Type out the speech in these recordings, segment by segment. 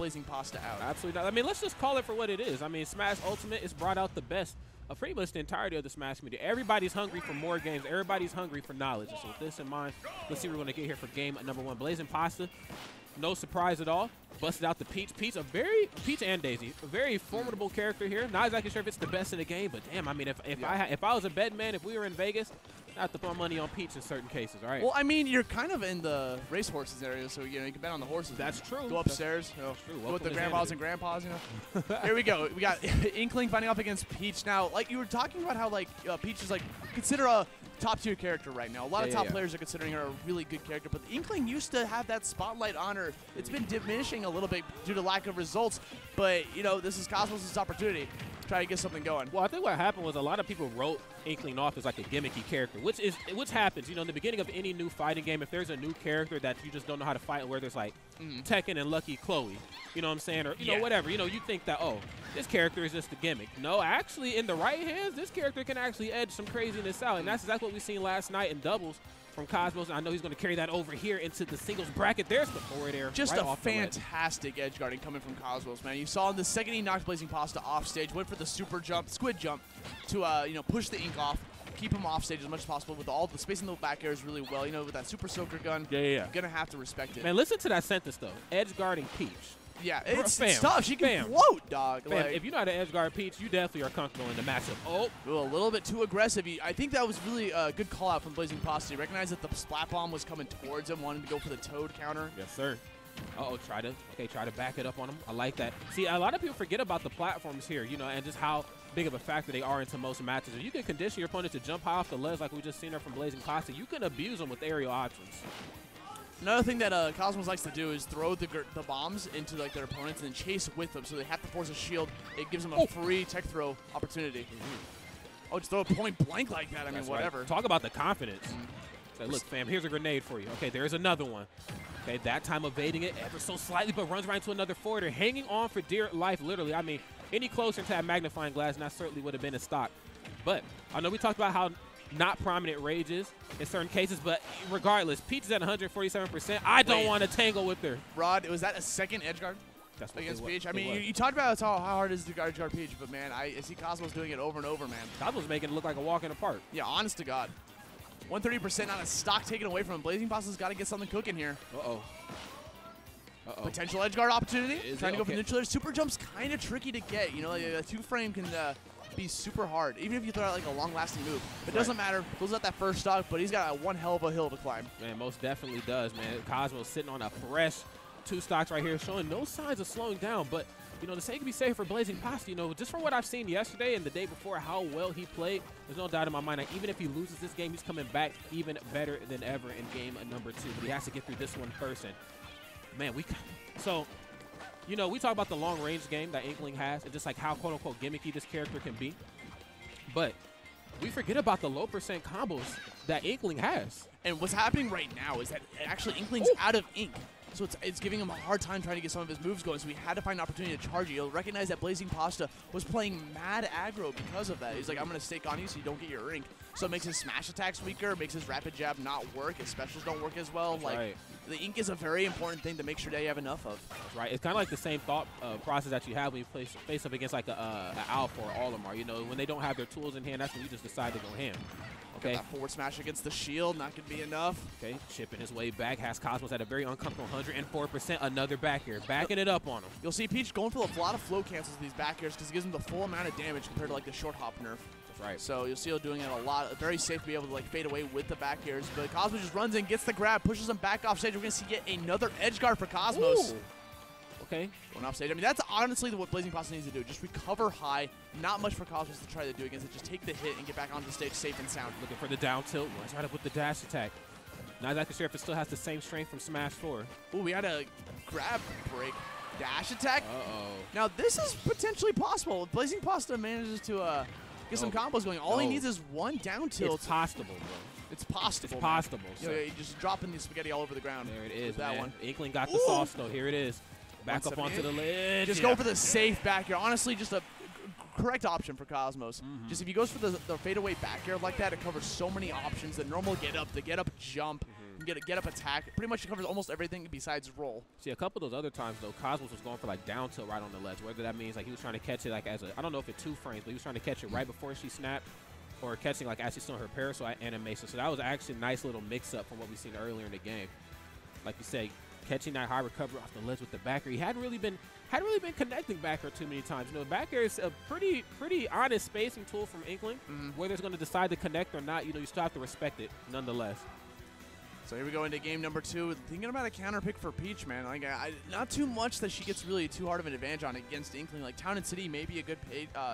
BlazingPasta out. Absolutely not. I mean, let's just call it for what it is. I mean, Smash Ultimate has brought out the best of pretty much the entirety of the Smash community. Everybody's hungry for more games. Everybody's hungry for knowledge. And so with this in mind, let's see what we're going to get here for game number 1. BlazingPasta, no surprise at all. Busted out the Peach. Peach and Daisy, a very formidable character here. Not exactly sure if it's the best in the game, but damn, I mean, if I was a betting man, if we were in Vegas, I have to throw money on Peach in certain cases, all right? Well, I mean, you're kind of in the racehorses area, so, you know, you can bet on the horses. That's true. Go upstairs. That's true. Go with the grandpas and grandpas, you know. Here we go. We got Inkling fighting off against Peach. Now, like, you were talking about how, like, Peach is, like, consider a top-tier character right now. A lot of top players are considering her a really good character, but Inkling used to have that spotlight on her. It's been diminishing a little bit due to lack of results, but, you know, this is Cosmos' opportunity to try to get something going. Well, I think what happened was a lot of people wrote Inkling off as like a gimmicky character, which happens, you know, in the beginning of any new fighting game. If there's a new character that you just don't know how to fight, where there's like Tekken and Lucky Chloe, you know what I'm saying, or you know, whatever, you know, you think that, oh, this character is just a gimmick. No, actually, in the right hands, this character can actually edge some craziness out, and that's exactly what we seen last night in doubles from Cosmos. And I know he's going to carry that over here into the singles bracket. There's the forward air. Just a fantastic edge guarding coming from Cosmos, man. You saw in the second he knocked BlazingPasta off stage, went for the super jump, squid jump, to you know, push the ink off, keep him off stage as much as possible with all the space in the back airs really well. You know, with that super soaker gun, you're going to have to respect it. Man, listen to that sentence, though. Edge guarding Peach. Yeah, it's tough. She can float, dog. Like, if you know how to edge guard Peach, you definitely are comfortable in the matchup. Oh, a little bit too aggressive. I think that was really a good call out from BlazingPasta. He recognized that the splat bomb was coming towards him, wanted to go for the toad counter. Yes, sir. Uh-oh, try to back it up on him. I like that. See, a lot of people forget about the platforms here, you know, and just how big of a factor they are into most matches. If you can condition your opponent to jump high off the ledge like we just seen there from BlazingPasta, you can abuse them with aerial options. Another thing that Cosmos likes to do is throw the bombs into like their opponents and then chase with them, so they have to force a shield. It gives them a free tech throw opportunity. Oh, just throw a point blank like that. I mean, whatever. Right. Talk about the confidence. Say, look, fam, here's a grenade for you. Okay, there's another one. Okay, that time evading it ever so slightly, but runs right into another forwarder, hanging on for dear life, literally. I mean, any closer to that magnifying glass, and that certainly would have been in stock. But I know we talked about how not prominent rage is in certain cases, but regardless, Peach is at 147%. I don't want to tangle with her. Rod, was that a second edge guard? That's what against Peach. I mean, you talked about how hard it is to guard Peach, but man, I see Cosmos doing it over and over, man. Cosmos making it look like a walk in the park. Yeah, honest to God. 130% on a stock taken away from him. BlazingPasta's got to get something cooking here. Potential edge guard opportunity. Trying to go for neutral. Super jump's kind of tricky to get. You know, like a 2-frame can be super hard, even if you throw out like a long-lasting move. It doesn't matter. Goes out that first stock, but he's got one hell of a hill to climb. Man, most definitely does, man. Cosmos sitting on a fresh 2 stocks right here, showing no signs of slowing down. But, you know, the same can be said for BlazingPasta. You know, just from what I've seen yesterday and the day before, how well he played, there's no doubt in my mind that even if he loses this game, he's coming back even better than ever in game number 2. But he has to get through this one first. And, man, so, you know, we talk about the long-range game that Inkling has and just like how, quote-unquote, gimmicky this character can be. But we forget about the low-percent combos that Inkling has. And what's happening right now is that actually Inkling's out of ink. So it's giving him a hard time trying to get some of his moves going, so he had to find an opportunity to charge you. You'll recognize that BlazingPasta was playing mad aggro because of that. He's like, I'm going to stake on you so you don't get your ink. So it makes his smash attacks weaker, makes his rapid jab not work, his specials don't work as well. The ink is a very important thing to make sure that you have enough of. That's right. It's kind of like the same thought process that you have when you face up against like an Alpha or Olimar. You know, when they don't have their tools in hand, that's when you just decide to go ham. Okay. That forward smash against the shield, not going to be enough. Okay, chipping his way back, has Cosmos at a very uncomfortable 104%. Another back air, backing it up on him. You'll see Peach going for a lot of flow cancels with these back airs because it gives him the full amount of damage compared to like the short hop nerf. That's right. So you'll see him doing it a lot. Very safe to be able to like fade away with the back airs. But Cosmos just runs in, gets the grab, pushes him back off stage. We're going to see yet another edge guard for Cosmos. Ooh. Okay. Going off stage. I mean, that's honestly what BlazingPasta needs to do. Just recover high. Not much for Cosmos to try to do against it. Just take the hit and get back onto the stage safe and sound. Looking for the down tilt. Runs right up with the dash attack. Not exactly sure if it still has the same strength from Smash 4. Ooh, we had a grab break. Dash attack. Uh-oh. Now, this is potentially possible. If BlazingPasta manages to get some combos going, all he needs is one down tilt. It's possible, bro. It's possible. It's possible. You know, you're just dropping the spaghetti all over the ground. There it is, that man. one. Inkling got the sauce, though. Here it is. Back up onto the ledge. Just go for the safe back here. Honestly, just a correct option for Cosmos. Just if he goes for the fadeaway back air like that, it covers so many options. The normal get up, the get up jump. You can get up attack. Pretty much covers almost everything besides roll. See, a couple of those other times, though, Cosmos was going for, like, down tilt right on the ledge. Whether that means, like, he was trying to catch it, like, as a, I don't know if it's 2 frames, but he was trying to catch it right before she snapped, or catching, like, as she's still in her parasol animation. So that was actually a nice little mix-up from what we've seen earlier in the game. Like you say, catching that high recovery off the ledge with the back air. He hadn't really been connecting back air too many times. You know, back air is a pretty honest spacing tool from Inkling. Whether it's going to decide to connect or not, you know, you still have to respect it nonetheless. So here we go into game number 2. Thinking about a counter pick for Peach, man. Like, not too much that she gets really too hard of an advantage on against Inkling. Like, Town and City may be a good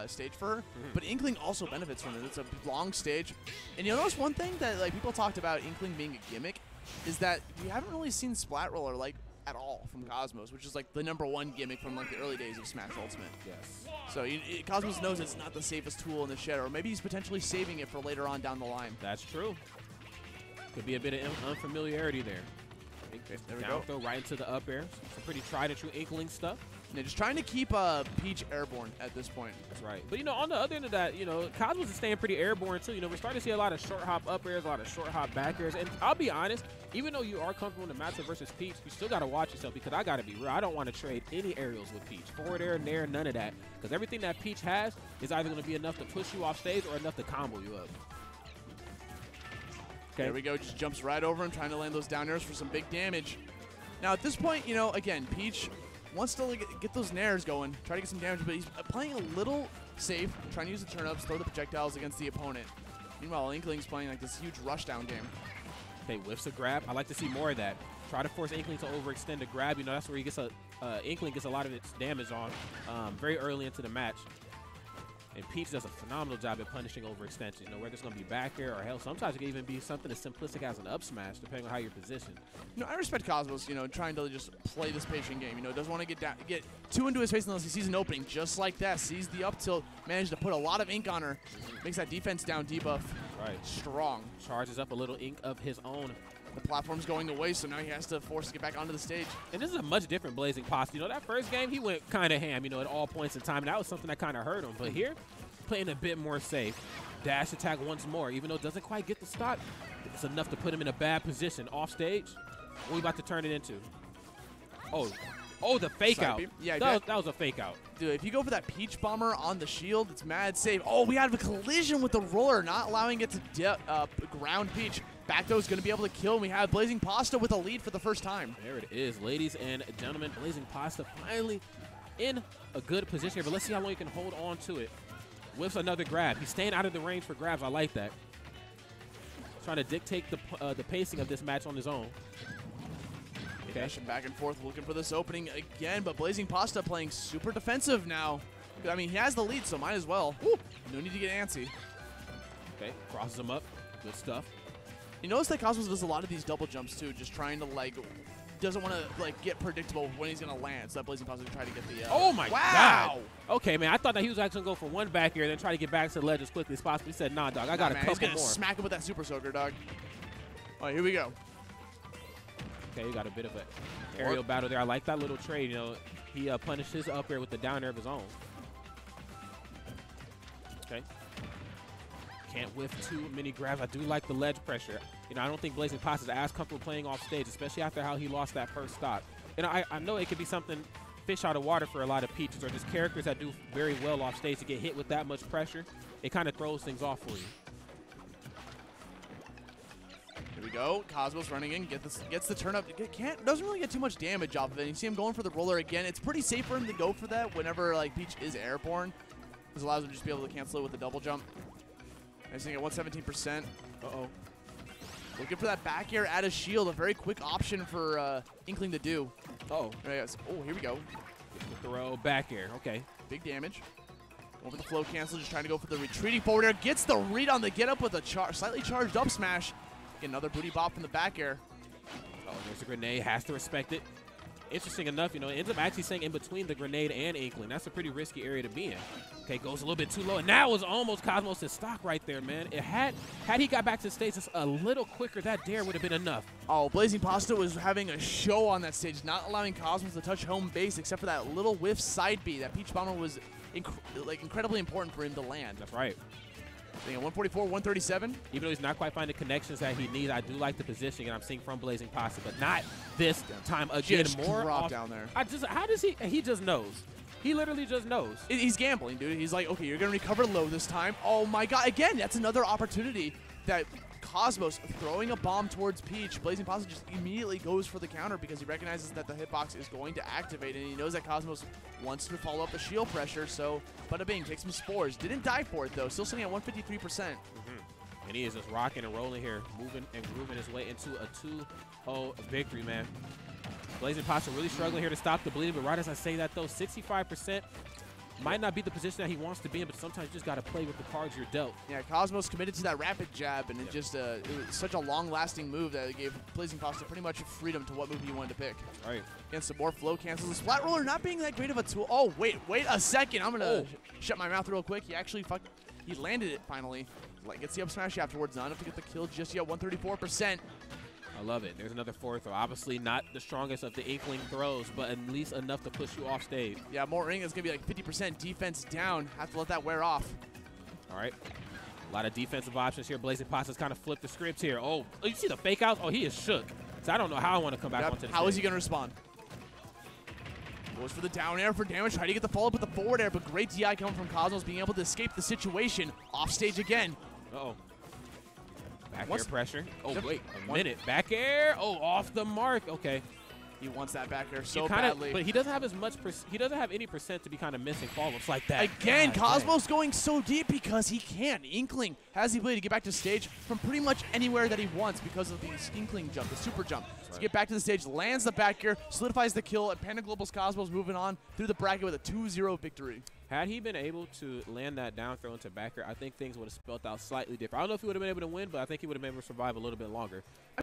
stage for her, but Inkling also benefits from it. It's a long stage. And you'll notice one thing that, like, people talked about Inkling being a gimmick is that we haven't really seen Splat Roller, like, at all from Cosmos, which is, like, the #1 gimmick from, like, the early days of Smash Ultimate. Yes. So Cosmos knows it's not the safest tool in the shed, or maybe he's potentially saving it for later on down the line. That's true. Could be a bit of unfamiliarity there. Okay, there we down go. throw right into the up air. Some pretty tried and true Inkling stuff. And they're just trying to keep Peach airborne at this point. That's right. But, you know, on the other end of that, you know, Cosmos is staying pretty airborne, too. You know, we're starting to see a lot of short hop up airs, a lot of short hop back airs. And I'll be honest, even though you are comfortable in the matchup versus Peach, you still got to watch yourself because I got to be real. I don't want to trade any aerials with Peach. Forward air, nair, none of that. Because everything that Peach has is either going to be enough to push you off stage or enough to combo you up. Okay. There we go. Just jumps right over him, trying to land those down airs for some big damage. Now, at this point, you know, again, Peach wants to get those nairs going, try to get some damage, but he's playing a little safe, trying to use the turn-ups, throw the projectiles against the opponent. Meanwhile, Inkling's playing like this huge rushdown game. Okay, whiffs a grab. I like to see more of that. Try to force Inkling to overextend a grab. You know, that's where he gets Inkling gets a lot of its damage on very early into the match. And Peach does a phenomenal job at punishing overextension. You know, whether it's going to be back air or hell, sometimes it can even be something as simplistic as an up smash, depending on how you're positioned. You know, I respect Cosmos, you know, trying to just play this patient game. You know, doesn't want to get too into his face unless he sees an opening just like that. Sees the up tilt, managed to put a lot of ink on her, makes that defense down debuff strong. Charges up a little ink of his own. The platform's going away, so now he has to force to get back onto the stage. And this is a much different BlazingPasta. You know, that first game, he went kind of ham, you know, at all points in time. And that was something that kind of hurt him. But here, playing a bit more safe. Dash attack once more. Even though it doesn't quite get the stock, it's enough to put him in a bad position. Off stage, what are we about to turn it into? Oh, the fake out. Yeah, that was a fake out. Dude, if you go for that Peach Bomber on the shield, it's mad safe. Oh, we have a collision with the roller, not allowing it to ground Peach. Back though is going to be able to kill, and we have BlazingPasta with a lead for the first time. There it is, ladies and gentlemen. BlazingPasta finally in a good position here, but let's see how long he can hold on to it. Whiffs another grab. He's staying out of the range for grabs. I like that. Trying to dictate the pacing of this match on his own. Okay. Dashing back and forth, looking for this opening again, but BlazingPasta playing super defensive now. I mean, he has the lead, so might as well. Woo. No need to get antsy. Okay, crosses him up. Good stuff. You notice that Cosmos does a lot of these double jumps too, just trying to like, doesn't want to like get predictable when he's gonna land. So that BlazingPasta can try to get the. Oh my God! Okay, man, I thought that he was actually gonna go for one back here, then try to get back to the ledge as quickly as possible. He said, "Nah, dog, I got a couple he's gonna more." Smack him with that Super Soaker, dog. All right, here we go. Okay, you got a bit of an aerial battle there. I like that little trade. You know, he punished his up air with the down air of his own. Okay. Can't whiff too many grabs. I do like the ledge pressure. You know, I don't think BlazingPasta is as comfortable playing off stage, especially after how he lost that first stock. You know, I know it could be something fish out of water for a lot of Peaches or just characters that do very well off stage to get hit with that much pressure. It kind of throws things off for you. Here we go. Cosmos running in, gets the turn up. Doesn't really get too much damage off of it. You see him going for the roller again. It's pretty safe for him to go for that whenever like Peach is airborne. This allows him to just be able to cancel it with the double jump. I think at 117%. Uh-oh. Looking for that back air at a shield. A very quick option for Inkling to do. Oh, here we go. Throw back air. Okay. Big damage. Over the flow cancel, just trying to go for the retreating forward air. Gets the read on the get up with a slightly charged up smash. Get another booty bop from the back air. Oh, there's a grenade. Has to respect it. Interesting enough, you know, it ends up actually staying in between the grenade and Inkling. That's a pretty risky area to be in. Okay, goes a little bit too low. And that was almost Cosmos' stock right there, man. It had he got back to the stage just a little quicker, that dare would have been enough. Oh, BlazingPasta was having a show on that stage, not allowing Cosmos to touch home base except for that little whiff side B. That Peach Bomber was incredibly important for him to land. That's right. Being at 144, 137. Even though he's not quite finding the connections that he needs, I do like the positioning, and I'm seeing from BlazingPasta, but not this time again. Just more drop off, down there. How does he just knows. He literally just knows. He's gambling, dude. He's like, okay, you're going to recover low this time. Oh, my God. Again, that's another opportunity that Cosmos throwing a bomb towards Peach. BlazingPasta just immediately goes for the counter because he recognizes that the hitbox is going to activate, and he knows that Cosmos wants to follow up the shield pressure. So, bada bing, takes some spores. Didn't die for it, though. Still sitting at 153%. And he is just rocking and rolling here, moving and grooving his way into a 2-0 victory, man. BlazingPasta really struggling here to stop the bleeding, but right as I say that, though, 65% might not be the position that he wants to be in, but sometimes you just got to play with the cards you're dealt. Yeah, Cosmos committed to that rapid jab, and it just it was such a long-lasting move that it gave BlazingPasta pretty much freedom to what move he wanted to pick. Right. Against some more flow cancels. The splat roller not being that great of a tool. Oh, wait a second. I'm going to shut my mouth real quick. He actually he landed it finally. Like, gets the up smash afterwards. Not enough to get the kill just yet. 134%. I love it. There's another forward throw. Obviously not the strongest of the Inkling throws, but at least enough to push you off stage. Yeah, more ring is going to be like 50% defense down. Have to let that wear off. All right. A lot of defensive options here. BlazingPasta's kind of flipped the script here. Oh, you see the fake outs? Oh, he is shook. So I don't know how I want to come back onto the How stage. is he going to respond? Goes for the down air for damage. Try to get the follow-up with the forward air, but great DI coming from Cosmos, being able to escape the situation. Off stage again. Uh-oh. Back air pressure. Oh, wait a minute. Back air. Oh, off the mark. Okay. He wants that back air so badly. But he doesn't have as much. He doesn't have any percent to be kind of missing follow-ups like that. Again, Cosmos going so deep because he can. Inkling has the ability to get back to stage from pretty much anywhere that he wants because of the Inkling jump, the super jump. To get back to the stage, lands the back air, solidifies the kill, and Panda Global's Cosmos moving on through the bracket with a 2-0 victory. Had he been able to land that down throw into back air, I think things would have spelled out slightly different. I don't know if he would have been able to win, but I think he would have been able to survive a little bit longer.